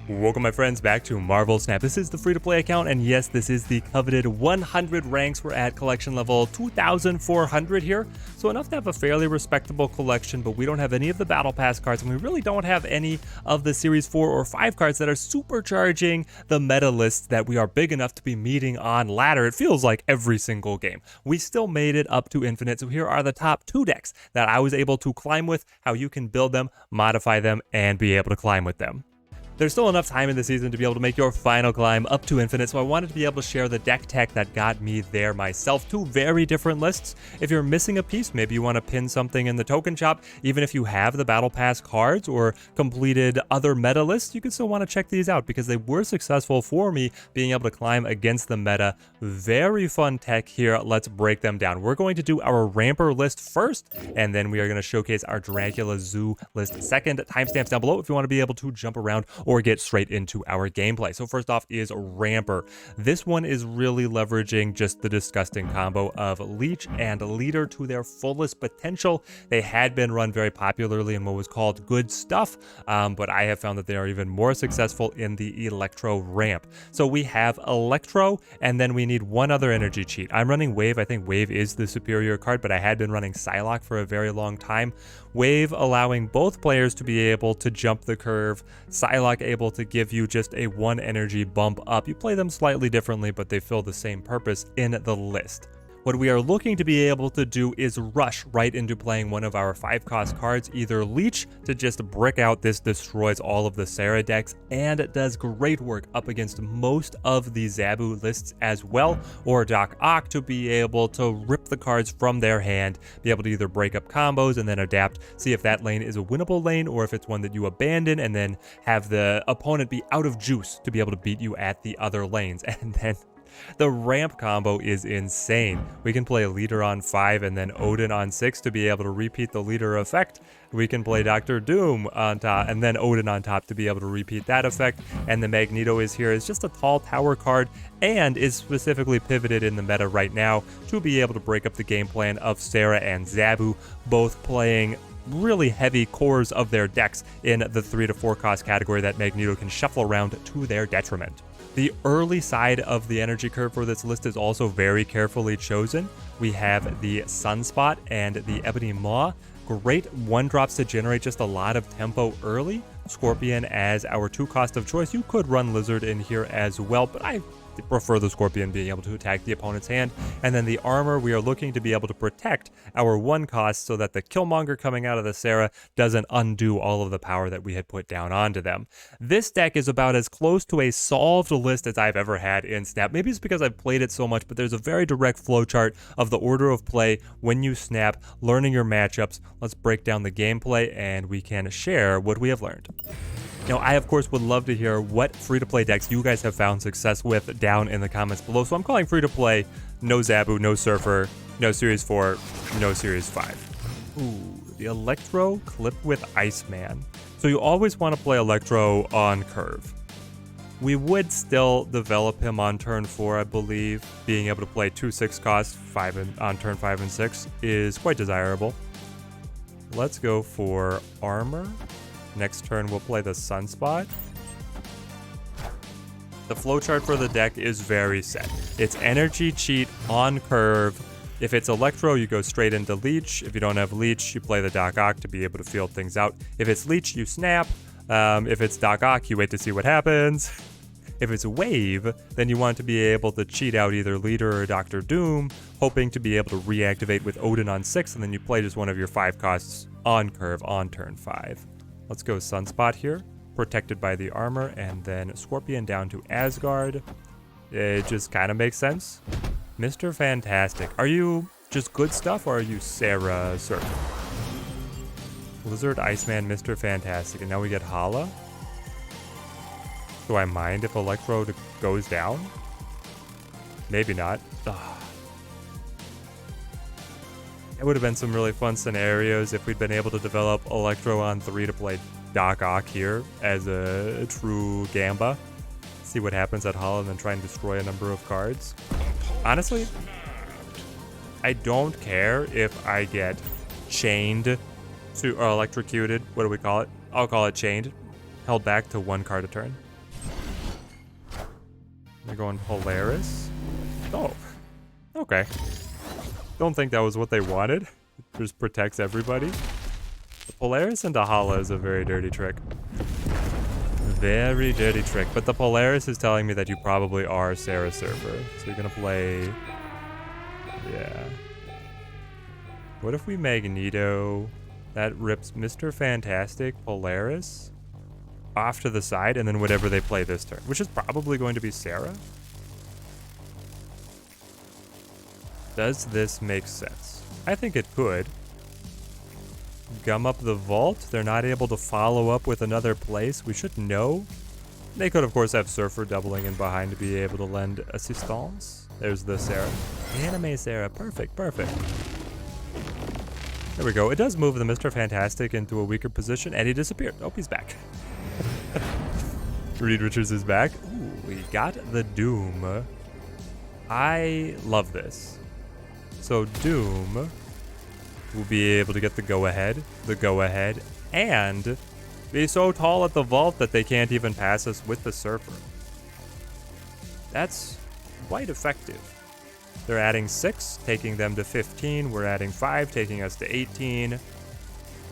Welcome my friends back to Marvel Snap. This is the free-to-play account, and yes, this is the coveted 100 ranks. We're at collection level 2,400 here, so enough to have a fairly respectable collection, but we don't have any of the Battle Pass cards, and we really don't have any of the Series 4 or 5 cards that are supercharging the meta lists that we are big enough to be meeting on ladder. It feels like every single game. We still made it up to infinite, so here are the top 2 decks that I was able to climb with, how you can build them, modify them, and be able to climb with them. There's still enough time in the season to be able to make your final climb up to infinite, so I wanted to be able to share the deck tech that got me there myself. 2 very different lists. If you're missing a piece, maybe you want to pin something in the token shop, even if you have the Battle Pass cards or completed other meta lists, you could still want to check these out because they were successful for me being able to climb against the meta. Very fun tech here. Let's break them down. We're going to do our Ramper list first, and then we are going to showcase our Dracula Zoo list second. Timestamps down below if you want to be able to jump around or get straight into our gameplay. So first off is Ramper. This one is really leveraging just the disgusting combo of Leech and Leader to their fullest potential. They had been run very popularly in what was called good stuff, but I have found that they are even more successful in the Electro ramp. So we have Electro, and then we need one other energy cheat. I'm running Wave. I think Wave is the superior card, but I had been running Psylocke for a very long time. Wave allowing both players to be able to jump the curve, Psylocke able to give you just a 1 energy bump up. You play them slightly differently, but they fill the same purpose in the list. What we are looking to be able to do is rush right into playing one of our 5-cost cards, either Leech to just brick out. This destroys all of the Sera decks, and it does great work up against most of the Zabu lists as well, or Doc Ock to be able to rip the cards from their hand, be able to either break up combos and then adapt, see if that lane is a winnable lane or if it's one that you abandon, and then have the opponent be out of juice to be able to beat you at the other lanes. And then the ramp combo is insane. We can play a Leader on 5 and then Odin on 6 to be able to repeat the Leader effect. We can play Dr. Doom on top and then Odin on top to be able to repeat that effect. And the Magneto is here as just a tall tower card and is specifically pivoted in the meta right now to be able to break up the game plan of Sera and Zabu, both playing really heavy cores of their decks in the 3 to 4 cost category that Magneto can shuffle around to their detriment. The early side of the energy curve for this list is also very carefully chosen. We have the Sunspot and the Ebony Maw. Great 1-drops to generate just a lot of tempo early. Scorpion as our 2 cost of choice. You could run Lizard in here as well, but I prefer the Scorpion being able to attack the opponent's hand. And then the armor, we are looking to be able to protect our 1 cost so that the Killmonger coming out of the Sera doesn't undo all of the power that we had put down onto them. This deck is about as close to a solved list as I've ever had in Snap. Maybe it's because I've played it so much, but there's a very direct flowchart of the order of play when you snap, learning your matchups. Let's break down the gameplay and we can share what we have learned. Now, I, of course, would love to hear what free-to-play decks you guys have found success with down in the comments below. So I'm calling free-to-play no Zabu, no Surfer, no Series 4, no Series 5. Ooh, the Electro clipped with Iceman. So you always want to play Electro on curve. We would still develop him on turn 4, I believe. Being able to play 2 6 costs on turn 5 and 6 is quite desirable. Let's go for Armor. Next turn, we'll play the Sunspot. The flowchart for the deck is very set. It's energy cheat on curve. If it's Electro, you go straight into Leech. If you don't have Leech, you play the Doc Ock to be able to field things out. If it's Leech, you snap. If it's Doc Ock, you wait to see what happens. If it's Wave, then you want to be able to cheat out either Leader or Dr. Doom, hoping to be able to reactivate with Odin on 6, and then you play just one of your 5 costs on curve on turn 5. Let's go Sunspot here, protected by the armor, and then Scorpion down to Asgard. It just kind of makes sense. Mr. Fantastic. Are you just good stuff, or are you Sera Surfer? Lizard, Iceman, Mr. Fantastic, and now we get Hala. Do I mind if Electro goes down? Maybe not. Ugh. It would have been some really fun scenarios if we'd been able to develop Electro on 3 to play Doc Ock here as a true Gamba. See what happens at Hala and then try and destroy a number of cards. Honestly, I don't care if I get chained to, or electrocuted. What do we call it? I'll call it chained. Held back to 1 card a turn. You're going Polaris? Oh, okay. Don't think that was what they wanted. It just protects everybody. The Polaris into Hala is a very dirty trick. Very dirty trick. But the Polaris is telling me that you probably are Sera Surfer. So you're gonna play... Yeah. What if we Magneto? That rips Mr. Fantastic, Polaris off to the side, and then whatever they play this turn, which is probably going to be Sera. Does this make sense? I think it could. Gum up the vault. They're not able to follow up with another place. We should know. They could, of course, have Surfer doubling in behind to be able to lend assistance. There's the Sera. Anime Sera. Perfect, perfect. There we go. It does move the Mr. Fantastic into a weaker position, and he disappeared. Oh, he's back. Reed Richards is back. Ooh, we got the Doom. I love this. So Doom will be able to get the go-ahead, and be so tall at the vault that they can't even pass us with the Surfer. That's quite effective. They're adding 6, taking them to 15. We're adding 5, taking us to 18.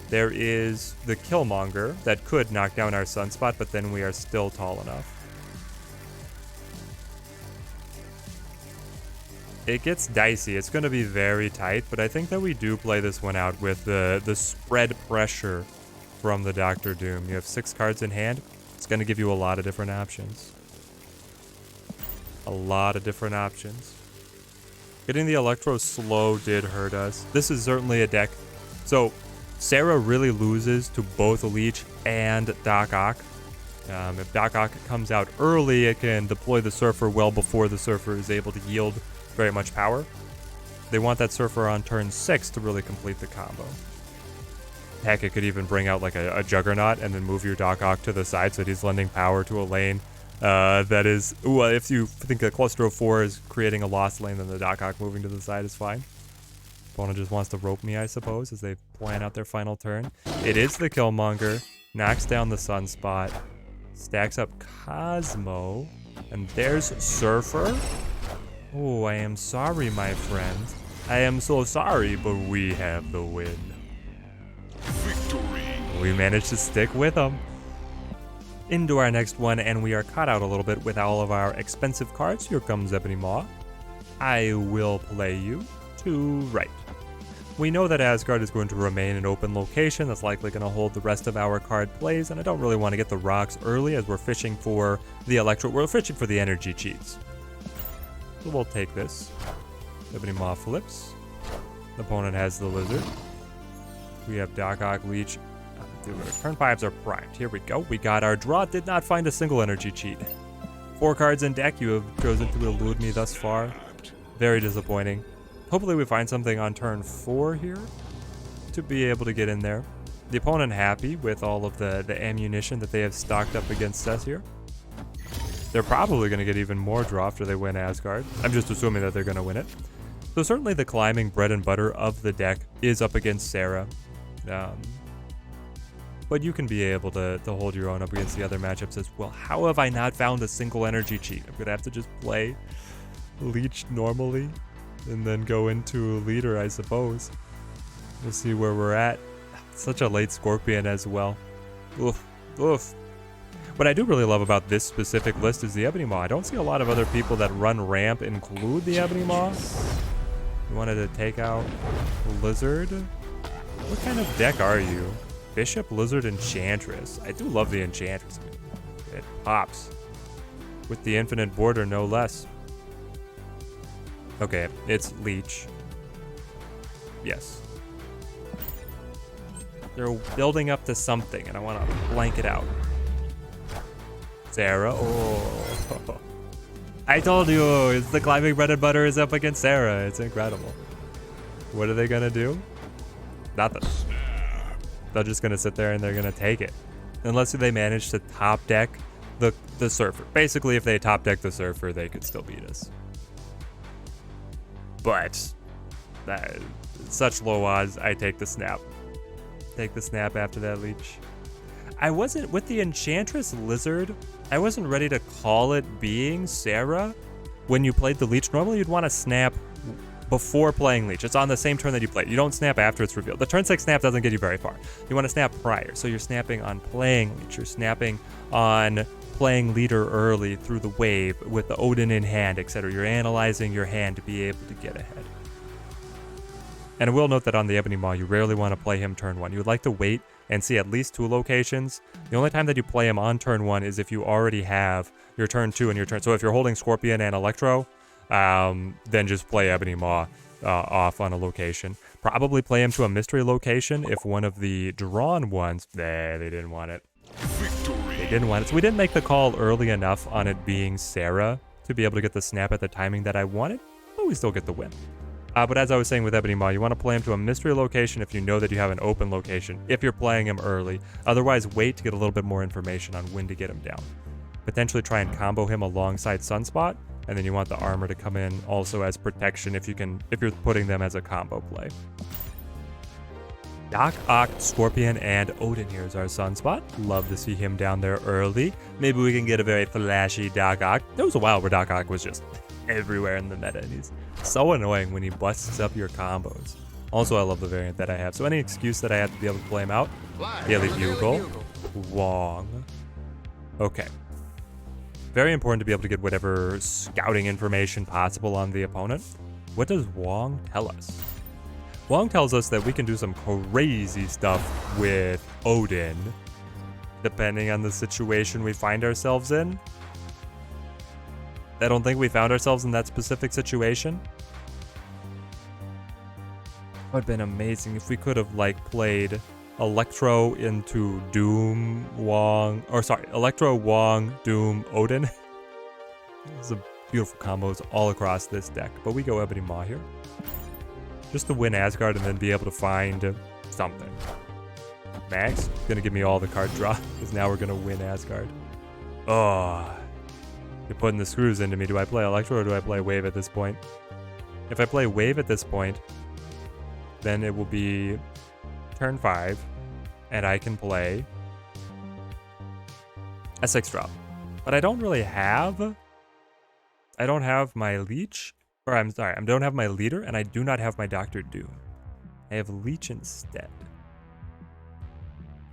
There is the Killmonger that could knock down our Sunspot, but then we are still tall enough. It gets dicey. It's going to be very tight, but I think that we do play this one out with the spread pressure from the Doctor Doom. You have 6 cards in hand. It's going to give you a lot of different options. A lot of different options. Getting the Electro slow did hurt us. This is certainly a deck. So Sera really loses to both Leech and Doc Ock. If Doc Ock comes out early, it can deploy the Surfer well before the Surfer is able to yield very much power. They want that Surfer on turn 6 to really complete the combo. Heck, it could even bring out like a Juggernaut and then move your Doc Ock to the side so that he's lending power to a lane. That is, if you think a cluster of 4 is creating a lost lane, then the Doc Ock moving to the side is fine. Opponent just wants to rope me, I suppose, as they plan out their final turn. It is the Killmonger, knocks down the Sunspot, stacks up Cosmo, and there's Surfer. Oh, I am sorry, my friend. I am so sorry, but we have the win. Victory! We managed to stick with them. Into our next one, and we are caught out a little bit with all of our expensive cards. Here comes Ebony Maw. I will play you to right. We know that Asgard is going to remain an open location that's likely going to hold the rest of our card plays, and I don't really want to get the rocks early as we're fishing for the we're fishing for the energy cheats. So we'll take this. Ebony Maw flips. The opponent has the Lizard. We have Doc Ock, Leech. Turn 5s are primed. Here we go. We got our draw. Did not find a single energy cheat. 4 cards in deck. You have chosen to elude me thus far. Very disappointing. Hopefully we find something on turn 4 here to be able to get in there. The opponent happy with all of the ammunition that they have stocked up against us here. They're probably going to get even more draw after they win Asgard. I'm just assuming that they're going to win it. So certainly the climbing bread and butter of the deck is up against Sera. But you can be able to hold your own up against the other matchups as well. How have I not found a single energy cheat? I'm going to have to just play Leech normally and then go into Leader, I suppose. We'll see where we're at. Such a late Scorpion as well. Oof, oof. What I do really love about this specific list is the Ebony Maw. I don't see a lot of other people that run ramp include the Ebony Maw. You wanted to take out Lizard? What kind of deck are you? Bishop, Lizard, Enchantress. I do love the Enchantress. It pops. With the infinite border, no less. Okay, it's Leech. Yes. They're building up to something, and I want to blank it out. Sera. Oh. I told you, it's the climbing bread and butter is up against Sera. It's incredible. What are they going to do? Nothing. They're just going to sit there and they're going to take it. Unless they manage to top deck the Surfer. Basically, if they top deck the Surfer, they could still beat us. But such low odds, I take the snap. Take the snap after that Leech. I wasn't with the Enchantress Lizard. I wasn't ready to call it being Sera. When you played the leech, normally you'd want to snap before playing leech. It's on the same turn that you played. You don't snap after it's revealed. The turn 6 snap doesn't get you very far. You want to snap prior. So you're snapping on playing leech. You're snapping on playing leader early through the wave with the Odin in hand, etc. You're analyzing your hand to be able to get ahead. And I will note that on the Ebony Maw, you rarely want to play him turn 1. You would like to wait and see at least 2 locations. The only time that you play him on turn 1 is if you already have your turn 2 and your turn. So if you're holding Scorpion and Electro, then just play Ebony Maw off on a location. Probably play him to a mystery location if one of the drawn ones, they didn't want it. They didn't want it. So we didn't make the call early enough on it being Sera to be able to get the snap at the timing that I wanted, but we still get the win. But as I was saying with Ebony Maw, you want to play him to a mystery location if you know that you have an open location, if you're playing him early. Otherwise, wait to get a little bit more information on when to get him down. Potentially try and combo him alongside Sunspot, and then you want the armor to come in also as protection if you're putting them as a combo play. Doc Ock, Scorpion, and Odin here is our Sunspot. Love to see him down there early. Maybe we can get a very flashy Doc Ock. There was a while where Doc Ock was just everywhere in the meta, and he's so annoying when he busts up your combos. Also, I love the variant that I have. So any excuse that I have to be able to play him out. Daily Bugle. Wong. Okay. Very important to be able to get whatever scouting information possible on the opponent. What does Wong tell us? Wong tells us that we can do some crazy stuff with Odin, depending on the situation we find ourselves in. I don't think we found ourselves in that specific situation. It would have been amazing if we could have played Electro into Doom, Wong, Electro, Wong, Doom, Odin. There's a beautiful combos all across this deck, but we go Ebony Maw here. Just to win Asgard and then be able to find something. Max, gonna give me all the card draw, because now we're gonna win Asgard. Oh, you're putting the screws into me. Do I play Electro or do I play Wave at this point? If I play Wave at this point, then it will be turn 5, and I can play a 6 drop. But I don't really have... I don't have my leech, or I don't have my leader, and I do not have my Dr. Doom. I have leech instead.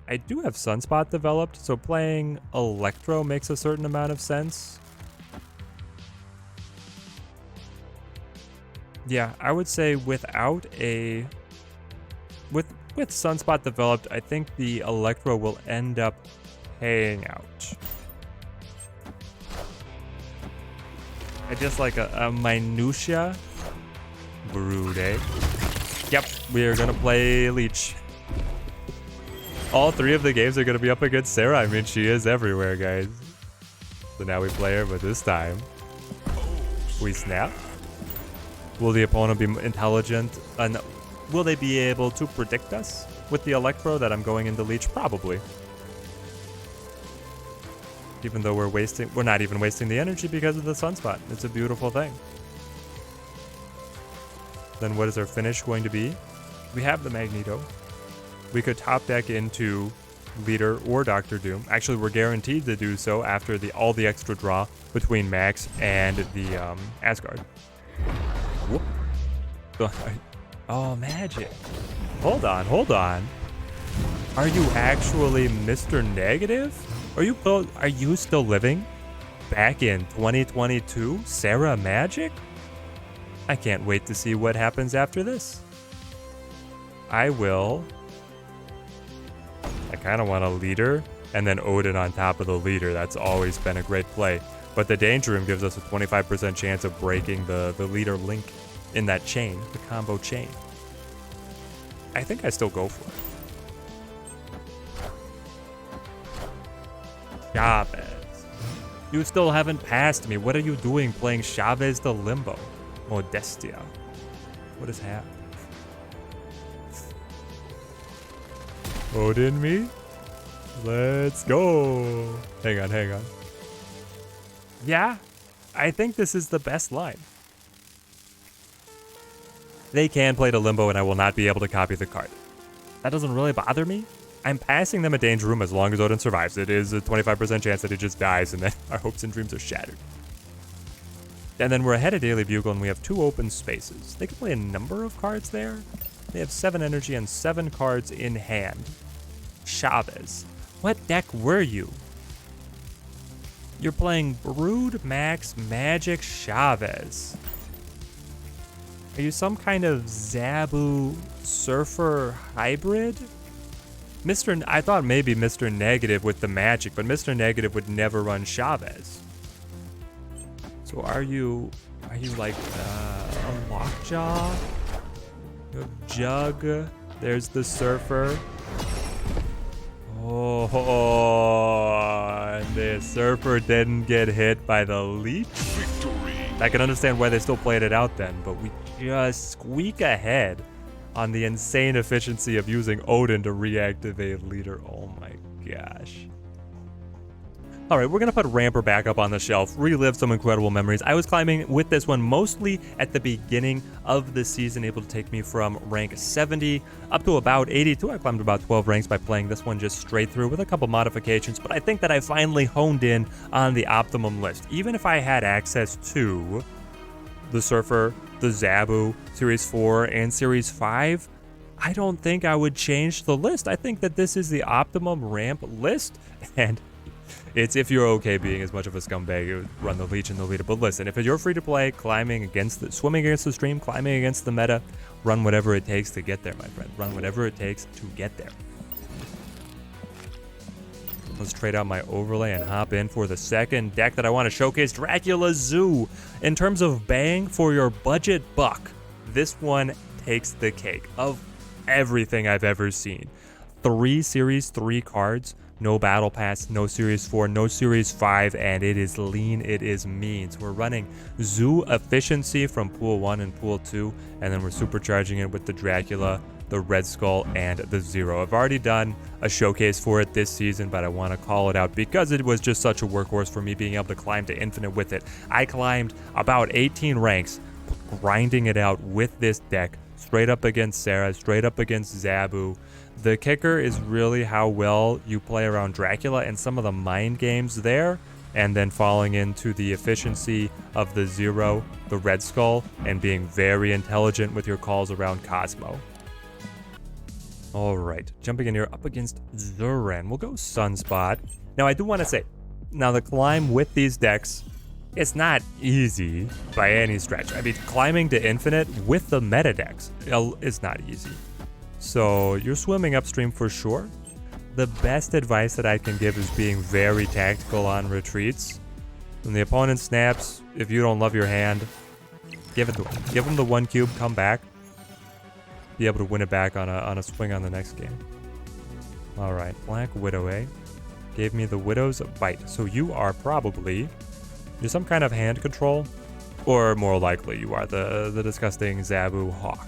I do have Sunspot developed, so playing Electro makes a certain amount of sense. Yeah, I would say without a... With Sunspot developed, I think the Electro will end up paying out. I just like a minutia. Brood, eh? Yep, we are gonna play Leech. All 3 of the games are gonna be up against Sera. I mean, she is everywhere, guys. So now we play her, but this time we snap. Will the opponent be intelligent? Will they be able to predict us with the Electro that I'm going into Leech? Probably. Even though we're not even wasting the energy because of the Sunspot. It's a beautiful thing. Then what is our finish going to be? We have the Magneto. We could top deck into Leader or Dr. Doom. Actually, we're guaranteed to do so after all the extra draw between Max and the Asgard. Whoop. Oh, Magik. Hold on. Are you actually Mr. Negative? Are you still living back in 2022? Sera Magik? I can't wait to see what happens after this. I kind of want a leader and then Odin on top of the leader. That's always been a great play. But the Danger Room gives us a 25% chance of breaking the leader link in that chain, the combo chain. I think I still go for it. Chavez. You still haven't passed me. What are you doing playing Chavez the Limbo? Modestia. What is happening? Odin me? Let's go. Hang on. Yeah, I think this is the best line. They can play to Limbo and I will not be able to copy the card. That doesn't really bother me. I'm passing them a danger room as long as Odin survives. It is a 25% chance that he just dies and then our hopes and dreams are shattered. And then we're ahead of Daily Bugle and we have 2 open spaces. They can play a number of cards there. They have 7 energy and 7 cards in hand. Chavez. What deck were you? You're playing Brood Max Magik Chavez. Are you some kind of Zabu Surfer hybrid? I thought maybe Mr. Negative with the Magik, but Mr. Negative would never run Chavez. So are you like a Lockjaw? You have Jug. There's the Surfer. Oh, and the Surfer didn't get hit by the leech. Victory. I can understand why they still played it out then, but we just squeak ahead on the insane efficiency of using Odin to reactivate Leader. Oh my gosh. All right, we're going to put Ramper back up on the shelf, relive some incredible memories. I was climbing with this one mostly at the beginning of the season, able to take me from rank 70 up to about 82. I climbed about 12 ranks by playing this one just straight through with a couple modifications, but I think that I finally honed in on the optimum list. Even if I had access to the Surfer, the Zabu, Series 4, and Series 5, I don't think I would change the list. I think that this is the optimum ramp list, and it's if you're okay being as much of a scumbag, you would run the leech and the leader. But listen, if you're free to play, swimming against the stream, climbing against the meta, run whatever it takes to get there, my friend. Run whatever it takes to get there. Let's trade out my overlay and hop in for the second deck that I want to showcase, Dracula Zoo. In terms of bang for your budget buck, this one takes the cake of everything I've ever seen. 3 Series 3 cards. No Battle Pass, no Series 4, no Series 5, and it is lean, it is mean. So we're running Zoo Efficiency from Pool 1 and Pool 2, and then we're supercharging it with the Dracula, the Red Skull, and the Zero. I've already done a showcase for it this season, but I want to call it out because it was just such a workhorse for me being able to climb to infinite with it. I climbed about 18 ranks, grinding it out with this deck, straight up against Sera, straight up against Zabu. The kicker is really how well you play around Dracula and some of the mind games there, and then falling into the efficiency of the Zero, the Red Skull, and being very intelligent with your calls around Cosmo. All right, jumping in here up against Zuren. We'll go Sunspot. Now, I do want to say, now the climb with these decks, it's not easy by any stretch. I mean, climbing to infinite with the meta decks is not easy. So you're swimming upstream for sure. The best advice that I can give is being very tactical on retreats. When the opponent snaps, if you don't love your hand, give it to him. Give him the 1 cube, come back. Be able to win it back on a swing on the next game. All right, Black Widow, eh? Gave me the Widow's Bite. So you are probably some kind of hand control, or more likely you are the disgusting Zabu Hawk.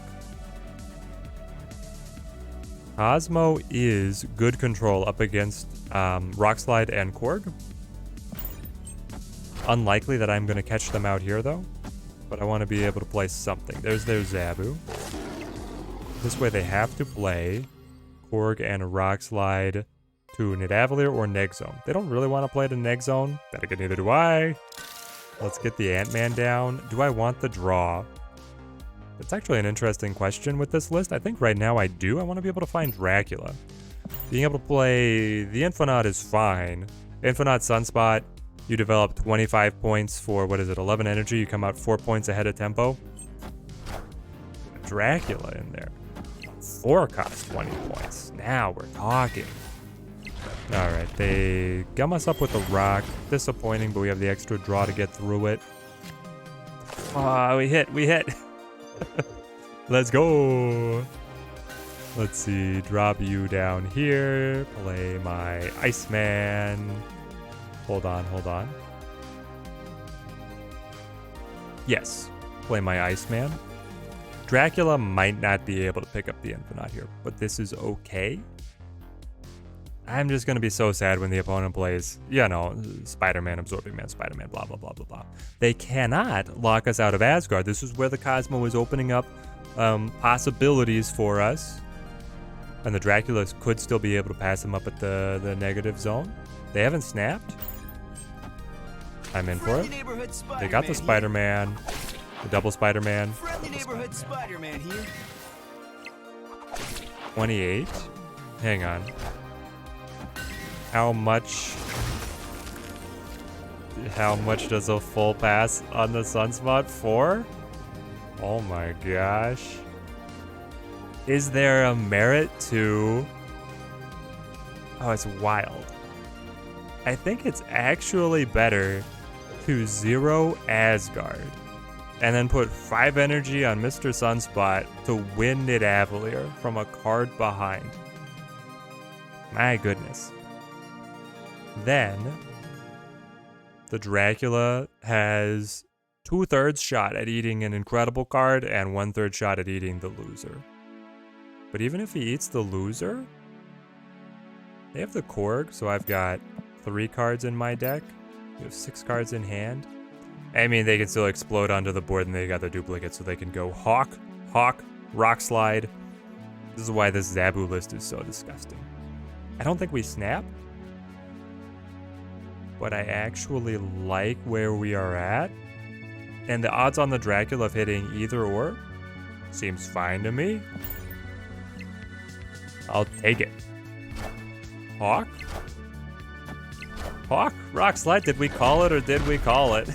Cosmo is good control up against Rockslide and Korg. Unlikely that I'm going to catch them out here, though. But I want to be able to play something. There's their Zabu. This way they have to play Korg and Rockslide to Nidavellir or Neg Zone. They don't really want to play the Neg Zone. Then again, neither do I. Let's get the Ant-Man down. Do I want the draw? It's actually an interesting question with this list. I think right now I do. I want to be able to find Dracula. Being able to play the Infonaut is fine. Infonaut Sunspot, you develop 25 points for, 11 energy. You come out 4 points ahead of tempo. Dracula in there. 4 costs 20 points. Now we're talking. All right, they gum us up with the rock. Disappointing, but we have the extra draw to get through it. Oh, we hit. Let's go. Let's see, drop you down here. Play my Iceman. Hold on. Yes, play my Iceman. Dracula might not be able to pick up the Infonaut here, but this is okay. I'm just going to be so sad when the opponent plays, Spider-Man, Absorbing Man, Spider-Man, blah, blah, blah, blah, blah. They cannot lock us out of Asgard. This is where the Cosmo is opening up possibilities for us. And the Draculas could still be able to pass him up at the negative zone. They haven't snapped. I'm in for it. They got the Spider-Man. The double Spider-Man. Friendly neighborhood Spider-Man here. 28. Hang on. How much does a full pass on the Sunspot? 4? Oh my gosh. Is there a merit to... Oh, it's wild. I think it's actually better to 0 Asgard and then put 5 energy on Mr. Sunspot to win Nidavellir from a card behind. My goodness. Then the Dracula has 2/3 shot at eating an incredible card and 1/3 shot at eating the loser. But even if he eats the loser, they have the Korg, so I've got 3 cards in my deck. We have 6 cards in hand. I mean, they can still explode onto the board and they got the duplicate, so they can go Hawk, Rock Slide. This is why this Zabu list is so disgusting. I don't think we snap, but I actually like where we are at. And the odds on the Dracula of hitting either or seems fine to me. I'll take it. Hawk? Rock Slide, did we call it or did we call it?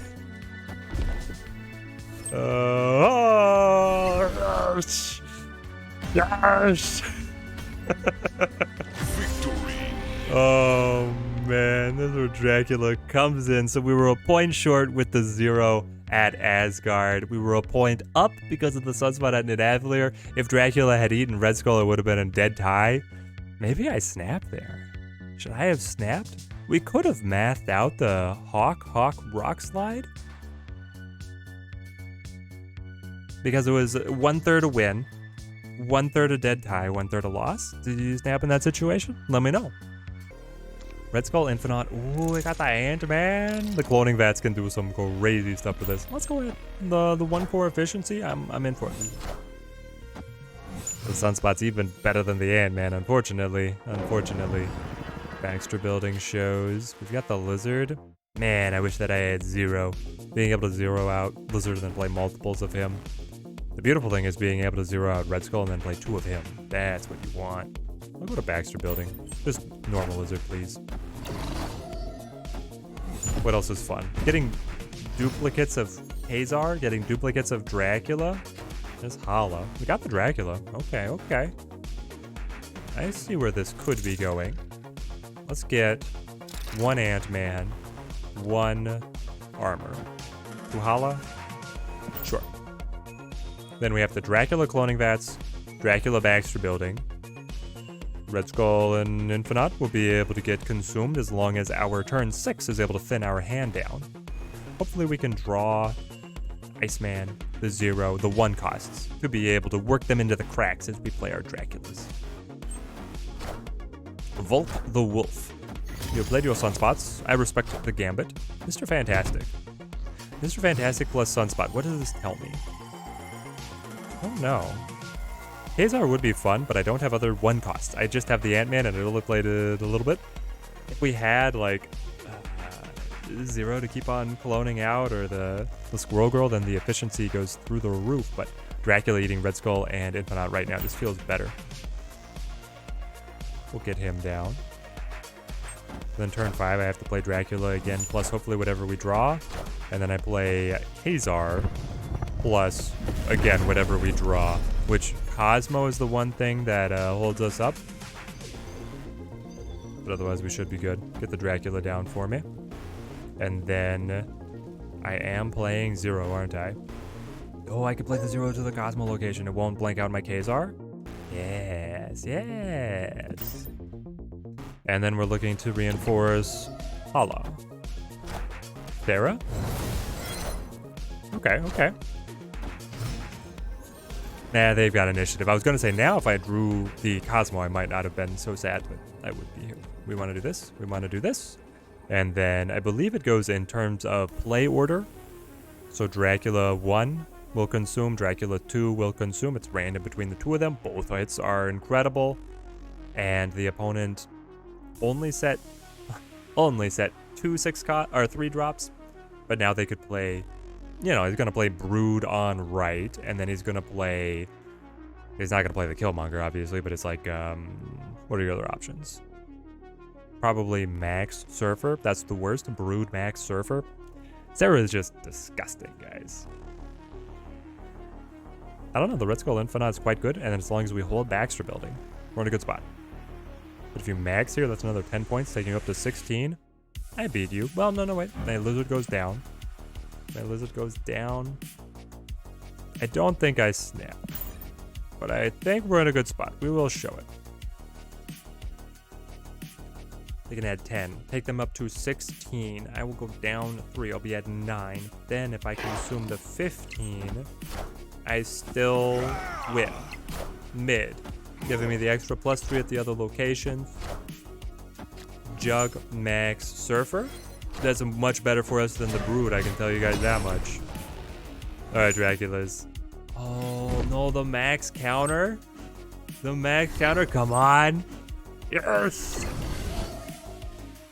Yes! Victory! Oh man, this is where Dracula comes in. So we were a point short with the 0 at Asgard. We were a point up because of the Sunspot at Nidavellir. If Dracula had eaten Red Skull, it would have been a dead tie. Maybe I snapped there. Should I have snapped? We could have mathed out the Hawk Rock Slide. Because it was 1/3 a win, 1/3 a dead tie, 1/3 a loss. Did you snap in that situation? Let me know. Red Skull Infinite. Ooh, we got the Ant-Man. The cloning vats can do some crazy stuff with this. Let's go ahead. The 1 core efficiency, I'm in for it. The Sunspot's even better than the Ant-Man, unfortunately. Baxter building shows. We've got the Lizard. Man, I wish that I had 0. Being able to 0 out Lizard and then play multiples of him. The beautiful thing is being able to 0 out Red Skull and then play 2 of him. That's what you want. I'll go to Baxter building. Just normal Lizard, please. What else is fun? Getting duplicates of Hazar, getting duplicates of Dracula. Just Hala. We got the Dracula. Okay. I see where this could be going. Let's get 1 Ant-Man, 1 armor. Hala? Sure. Then we have the Dracula cloning vats, Dracula Baxter building. Red Skull and Infinite will be able to get consumed as long as our turn 6 is able to thin our hand down. Hopefully we can draw Iceman, the 0, the 1 costs, to be able to work them into the cracks as we play our Draculas. Volk the Wolf. You have played your Sunspots. I respect the gambit. Mr. Fantastic. Mr. Fantastic plus Sunspot. What does this tell me? I don't know. Hazar would be fun, but I don't have other 1 costs. I just have the Ant-Man and it'll inflate it a little bit. If we had like 0 to keep on cloning out or the Squirrel Girl, then the efficiency goes through the roof. But Dracula eating Red Skull and Infinite right now, this feels better. We'll get him down. Then turn 5, I have to play Dracula again, plus hopefully whatever we draw. And then I play Hazar, plus, again, whatever we draw. Which Cosmo is the one thing that holds us up. But otherwise we should be good. Get the Dracula down for me. And then I am playing 0, aren't I? Oh, I could play the 0 to the Cosmo location. It won't blank out my Khazar? Yes. And then we're looking to reinforce Hala. Sera? Okay. Nah, they've got initiative. I was going to say now if I drew the Cosmo, I might not have been so sad, but I would be here. We want to do this. We want to do this. And then I believe it goes in terms of play order. So Dracula 1 will consume, Dracula 2 will consume. It's random between the 2 of them. Both hits are incredible. and the opponent only set 3 drops, but now they could play, you know, he's gonna play Brood on right, and then he's not gonna play the Killmonger obviously, but it's like what are your other options? Probably Max Surfer. That's the worst. Brood Max Surfer. Sera is just disgusting, guys. I don't know, the Red Skull Infinite is quite good, and as long as we hold Baxter building, we're in a good spot. But if you max here, that's another 10 points, taking you up to 16. I beat you. Well, no, wait. My lizard goes down. I don't think I snap, but I think we're in a good spot. We will show it. They can add 10. Take them up to 16. I will go down 3. I'll be at 9. Then if I consume the 15, I still win. Mid. Giving me the extra +3 at the other locations. Jug Max Surfer. That's much better for us than the Brood, I can tell you guys that much. Alright, Draculas. Oh no, the max counter? The max counter, come on. Yes!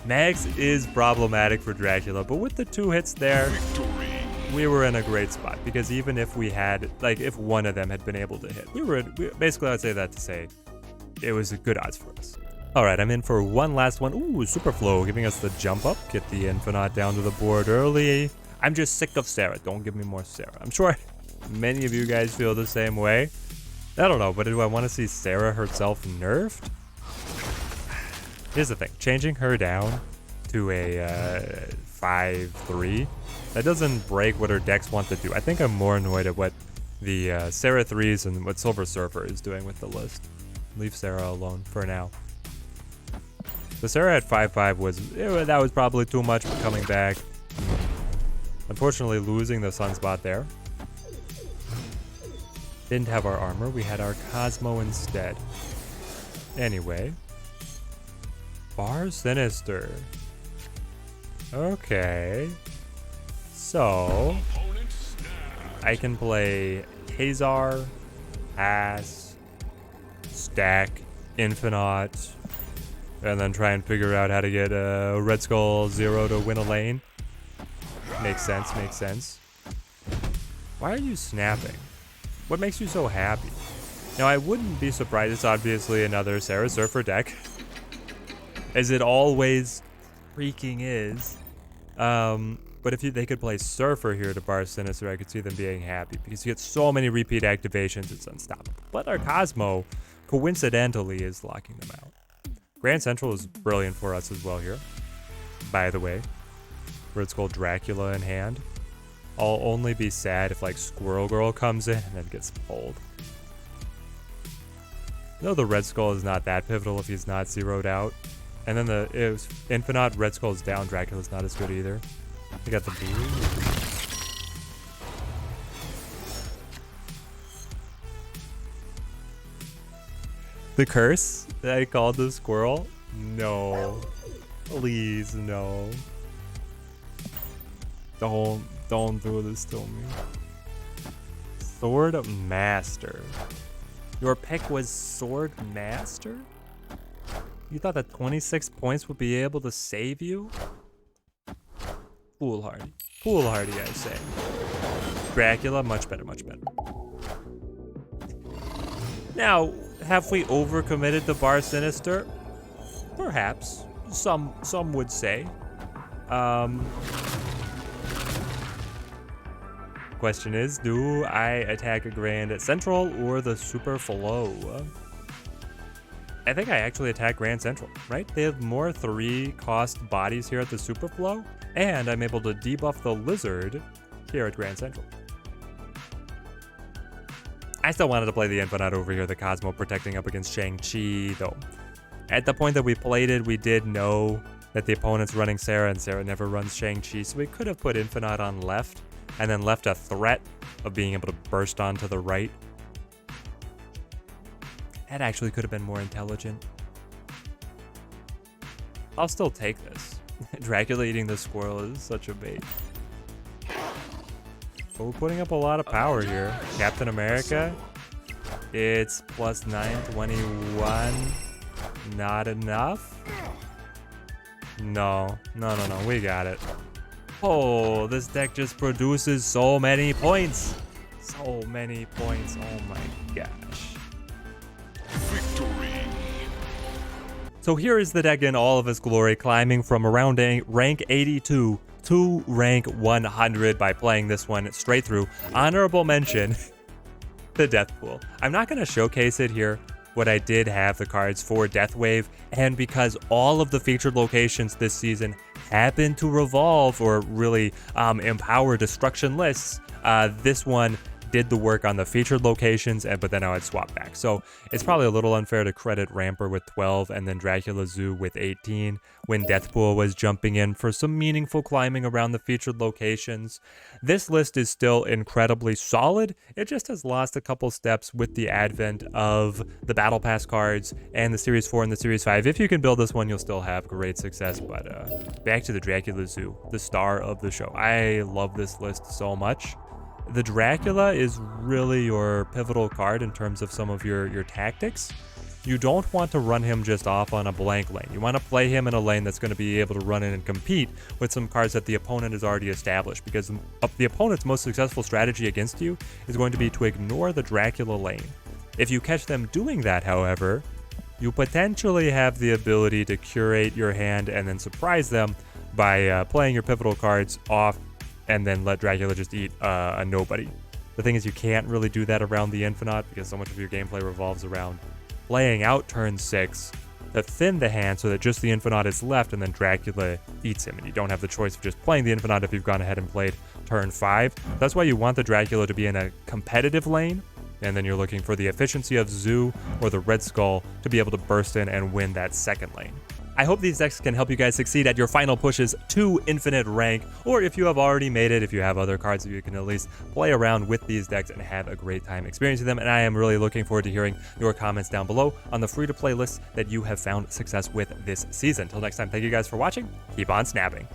Max is problematic for Dracula, but with the 2 hits there, we were in a great spot, because even if we had, like, if one of them had been able to hit, basically I'd say that to say it was a good odds for us. All right, I'm in for one last one. Ooh, Super Flow giving us the jump up, get the Infinite down to the board early. I'm just sick of Sera. Don't give me more Sera. I'm sure many of you guys feel the same way. I don't know, but do I want to see Sera herself nerfed? Here's the thing, changing her down to a 5-3, that doesn't break what her decks want to do. I think I'm more annoyed at what the Sera 3s and what Silver Surfer is doing with the list. Leave Sera alone for now. The Sera at 5-5 that was probably too much for coming back. Unfortunately, losing the Sunspot there. Didn't have our armor, we had our Cosmo instead. Anyway. Bar Sinister. Okay. So, I can play Hazar, Pass, Stack, Infinite, and then try and figure out how to get a Red Skull 0 to win a lane. Makes sense. Why are you snapping? What makes you so happy? Now, I wouldn't be surprised. It's obviously another Sera Surfer deck, as it always freaking is. But if they could play Surfer here to bar Sinister, I could see them being happy, because you get so many repeat activations, it's unstoppable. But our Cosmo, coincidentally, is locking them out. Grand Central is brilliant for us as well here, by the way. Red Skull Dracula in hand. I'll only be sad if, like, Squirrel Girl comes in and then gets pulled. No, the Red Skull is not that pivotal if he's not zeroed out. And then the Infinite Red Skull is down. Dracula's not as good either. We got the blue. The curse that I called the squirrel? No. Please, no. Don't do this to me. Sword Master. Your pick was Sword Master? You thought that 26 points would be able to save you? Foolhardy. Foolhardy, I say. Dracula, much better. Now, have we overcommitted to Bar Sinister? Perhaps. Some would say. Question is, do I attack a Grand Central or the Super Flow? I think I actually attack Grand Central, right? They have more 3-cost bodies here at the Super Flow, and I'm able to debuff the Lizard here at Grand Central. I still wanted to play the Infinite over here, the Cosmo protecting up against Shang-Chi, though. At the point that we played it, we did know that the opponent's running Sera, and Sera never runs Shang-Chi, so we could have put Infinite on left, and then left a threat of being able to burst onto the right. That actually could have been more intelligent. I'll still take this. Dracula eating the squirrel is such a bait. But we're putting up a lot of power here. Captain America, it's +921. Not enough? No, we got it. Oh, this deck just produces so many points. So many points, oh my gosh. Victory. So here is the deck in all of its glory, climbing from around rank 82 to rank 100 by playing this one straight through. Honorable mention, the Death Pool. I'm not going to showcase it here, but I did have the cards for Death Wave, and because all of the featured locations this season happen to revolve or really empower destruction lists, this one did the work on the featured locations, but then I would swap back. So it's probably a little unfair to credit Ramper with 12 and then Dracula Zoo with 18 when Deathpool was jumping in for some meaningful climbing around the featured locations. This list is still incredibly solid. It just has lost a couple steps with the advent of the Battle Pass cards and the Series 4 and the Series 5. If you can build this one, you'll still have great success. But back to the Dracula Zoo, the star of the show. I love this list so much. The Dracula is really your pivotal card in terms of some of your tactics. You don't want to run him just off on a blank lane. You want to play him in a lane that's going to be able to run in and compete with some cards that the opponent has already established, because the opponent's most successful strategy against you is going to be to ignore the Dracula lane. If you catch them doing that, however, you potentially have the ability to curate your hand and then surprise them by playing your pivotal cards off and then let Dracula just eat a nobody. The thing is, you can't really do that around the Infinite because so much of your gameplay revolves around playing out turn 6 to thin the hand so that just the Infinite is left and then Dracula eats him, and you don't have the choice of just playing the Infinite if you've gone ahead and played turn 5. That's why you want the Dracula to be in a competitive lane, and then you're looking for the efficiency of Zoo or the Red Skull to be able to burst in and win that second lane. I hope these decks can help you guys succeed at your final pushes to infinite rank, or if you have already made it, if you have other cards, you can at least play around with these decks and have a great time experiencing them. And I am really looking forward to hearing your comments down below on the free-to-play lists that you have found success with this season. Until next time, thank you guys for watching. Keep on snapping.